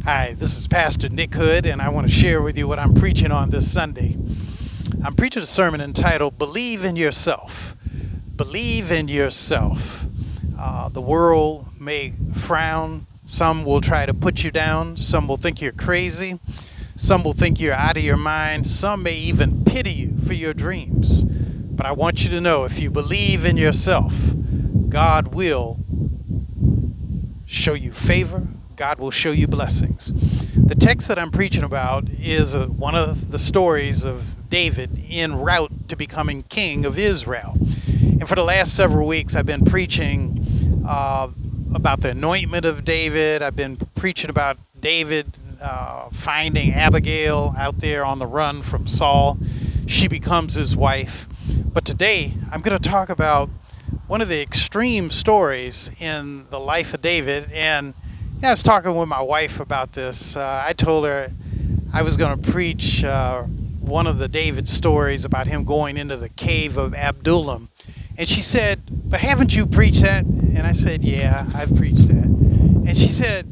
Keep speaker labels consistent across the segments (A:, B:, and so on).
A: Hi, this is Pastor Nick Hood, and I want to share with you what I'm preaching on this Sunday. I'm preaching a sermon entitled Believe in Yourself. Believe in yourself. The world may frown. Some will try to put you down. Some will think you're crazy. Some will think you're out of your mind. Some may even pity you for your dreams. But I want you to know, if you believe in yourself, God will show you favor. God will show you blessings. The text that I'm preaching about is one of the stories of David en route to becoming king of Israel. And for the last several weeks, I've been preaching about the anointment of David. I've been preaching about David finding Abigail out there on the run from Saul. She becomes his wife. But today, I'm going to talk about one of the extreme stories in the life of David. And I was talking with my wife about this. I told her I was going to preach one of the David stories about him going into the cave of Adullam. And she said, "But haven't you preached that?" And I said, "Yeah, I've preached that." And she said,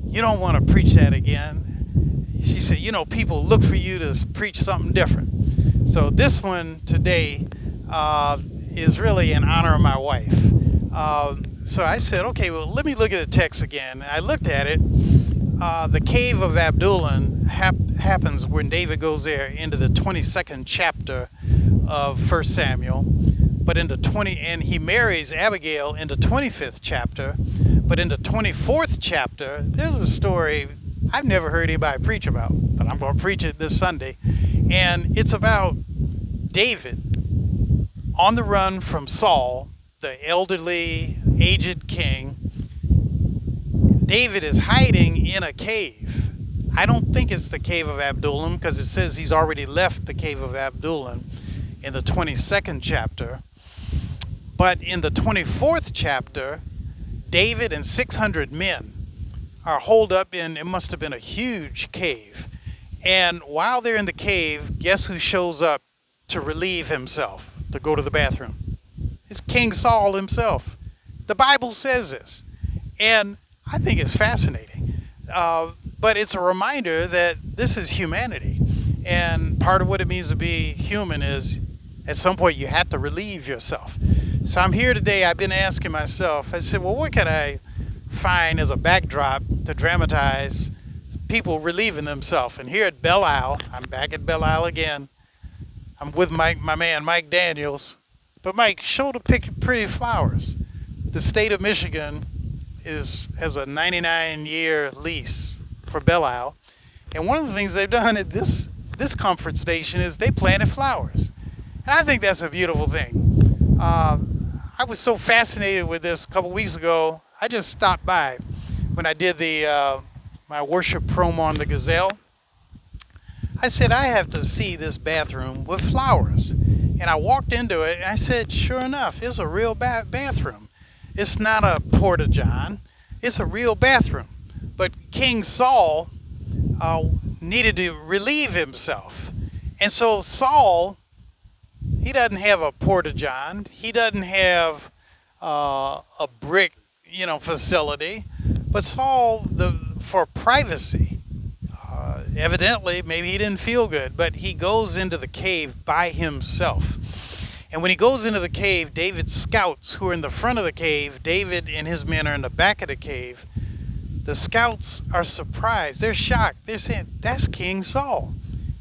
A: "You don't want to preach that again?" She said, "People look for you to preach something different." So this one today is really in honor of my wife. So I said, okay, well, let me look at the text again. I looked at it. The cave of Adullam happens when David goes there into the 22nd chapter of 1 Samuel. But and he marries Abigail in the 25th chapter. But in the 24th chapter, there's a story I've never heard anybody preach about, but I'm going to preach it this Sunday. And it's about David on the run from Saul, the elderly, aged king. David is hiding in a cave. I don't think it's the cave of Adullam, because it says he's already left the cave of Adullam in the 22nd chapter. But in the 24th chapter, David and 600 men are holed up in, it must have been a huge cave. And while they're in the cave, guess who shows up to relieve himself, to go to the bathroom? It's King Saul himself. The Bible says this. And I think it's fascinating. But it's a reminder that this is humanity. And part of what it means to be human is at some point you have to relieve yourself. So I'm here today, I've been asking myself, I said, well, what can I find as a backdrop to dramatize people relieving themselves? And here at Belle Isle, I'm back at Belle Isle again. I'm with my man, Mike Daniels. But Mike, show the pretty flowers. The state of Michigan has a 99-year lease for Belle Isle. And one of the things they've done at this comfort station is they planted flowers. And I think that's a beautiful thing. I was so fascinated with this a couple weeks ago. I just stopped by when I did my worship promo on the Gazelle. I said, I have to see this bathroom with flowers. And I walked into it and I said, sure enough, it's a real bathroom. It's not a porta-john. It's a real bathroom. But King Saul needed to relieve himself. And so Saul, he doesn't have a porta-john. He doesn't have a brick, facility. But Saul, for privacy, evidently, maybe he didn't feel good, but he goes into the cave by himself. And when he goes into the cave, David's scouts who are in the front of the cave, David and his men are in the back of the cave. The scouts are surprised. They're shocked. They're saying, that's King Saul.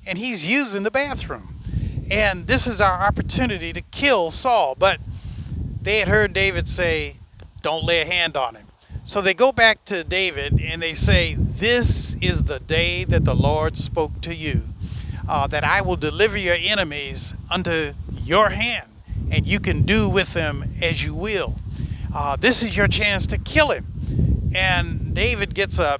A: And he's using the bathroom. And this is our opportunity to kill Saul. But they had heard David say, don't lay a hand on him. So they go back to David and they say, this is the day that the Lord spoke to you, that I will deliver your enemies unto your hand, and you can do with them as you will. This is your chance to kill him. And David gets up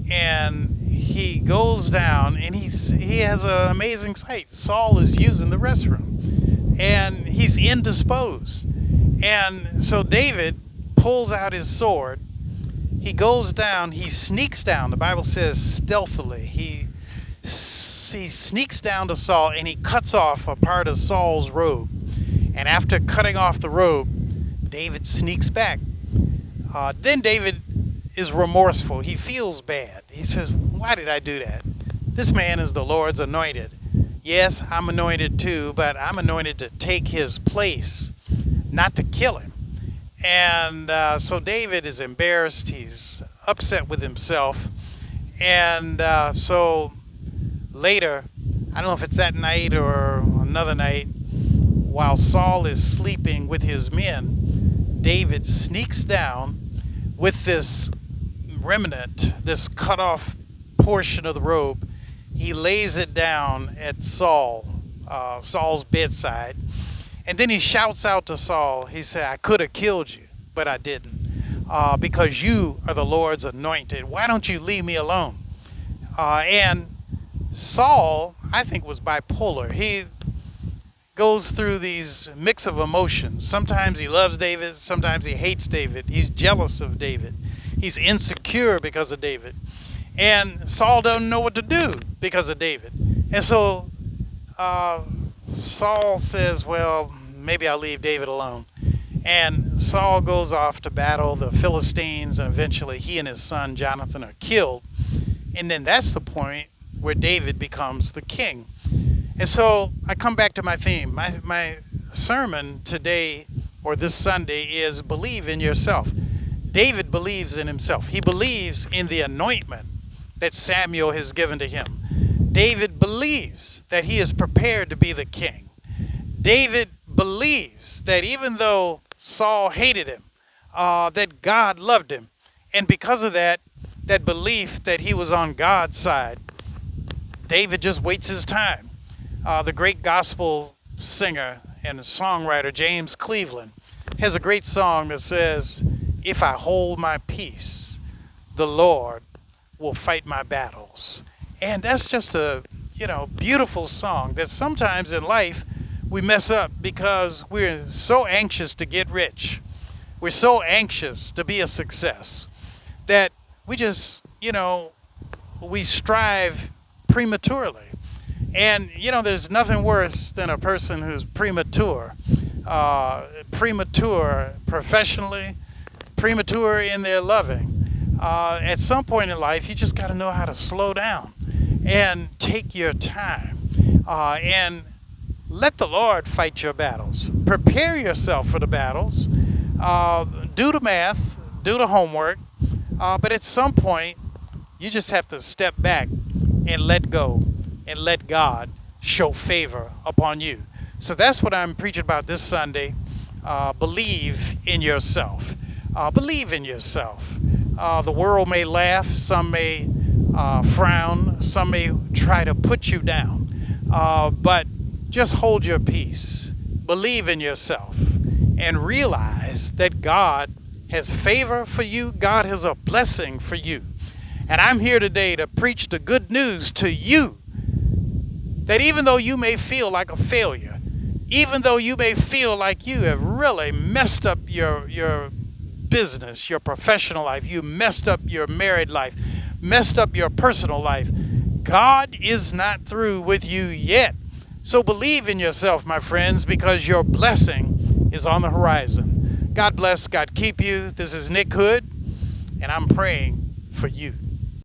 A: and he goes down, and he has an amazing sight. Saul is using the restroom and he's indisposed. And so David pulls out his sword. He goes down, he sneaks down. The Bible says stealthily. He sneaks down to Saul and he cuts off a part of Saul's robe. And after cutting off the robe, David sneaks back. Then David is remorseful. He feels bad. He says, why did I do that? This man is the Lord's anointed. Yes, I'm anointed too, but I'm anointed to take his place, not to kill him. And so David is embarrassed. He's upset with himself. And so later, I don't know if it's that night or another night, while Saul is sleeping with his men, David sneaks down with this remnant, this cut off portion of the robe. He lays it down at Saul's bedside. And then he shouts out to Saul. He said, I could have killed you, but I didn't. Because you are the Lord's anointed. Why don't you leave me alone? And Saul, I think, was bipolar. He goes through these mix of emotions. Sometimes he loves David. Sometimes he hates David. He's jealous of David. He's insecure because of David. And Saul doesn't know what to do because of David. And so Saul says, well, maybe I'll leave David alone. And Saul goes off to battle the Philistines, and eventually he and his son Jonathan are killed. And then that's the point where David becomes the king. And so I come back to my theme. My sermon today, or this Sunday, is believe in yourself. David believes in himself. He believes in the anointment that Samuel has given to him. David believes that he is prepared to be the king. David believes that even though Saul hated him, that God loved him. And because of that belief that he was on God's side, David just waits his time. The great gospel singer and songwriter James Cleveland has a great song that says, if I hold my peace, the Lord will fight my battles. And that's just a beautiful song that sometimes in life we mess up because we're so anxious to get rich. We're so anxious to be a success that we just, we strive prematurely. And, there's nothing worse than a person who's premature professionally, premature in their loving. At some point in life, you just got to know how to slow down and take your time and let the Lord fight your battles. Prepare yourself for the battles. Do the math, do the homework. But at some point, you just have to step back and let go and let God show favor upon you. So that's what I'm preaching about this Sunday. Believe in yourself. Believe in yourself. The world may laugh, some may frown, some may try to put you down. But just hold your peace. Believe in yourself and realize that God has favor for you. God has a blessing for you. And I'm here today to preach the good news to you that even though you may feel like a failure, even though you may feel like you have really messed up your business, your professional life, you messed up your married life, messed up your personal life, God is not through with you yet. So believe in yourself, my friends, because your blessing is on the horizon. God bless, God keep you. This is Nick Hood, and I'm praying for you.